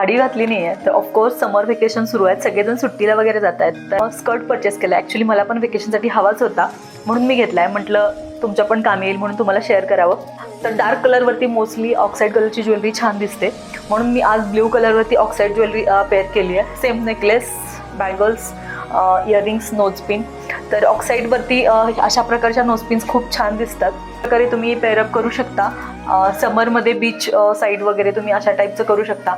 साडी घातली नाही आहे तर ऑफकोर्स समर व्हेकेशन सुरू आहेत, सगळेजण सुट्टीला वगैरे जात आहेत. तर स्कर्ट परचेस केला. ॲक्च्युली मला पण व्हेकेशनसाठी हवाच होता म्हणून मी घेतला आहे. म्हटलं तुमच्या पण कामी येईल म्हणून तुम्हाला शेअर करावं. तर डार्क कलरवरती मोस्टली ऑक्साईड कलरची ज्वेलरी छान दिसते म्हणून मी आज ब्ल्यू कलरवरती ऑक्साईड ज्वेलरी पेअर केली आहे. Same necklace, bangles, earrings, nose pin. तर ऑक्साईडवरती अशा प्रकारच्या नोजपिन्स खूप छान दिसतात. प्रकारे तुम्ही पेअरअप करू शकता. समरमध्ये बीच साईड वगैरे तुम्ही अशा टाईपचं करू शकता.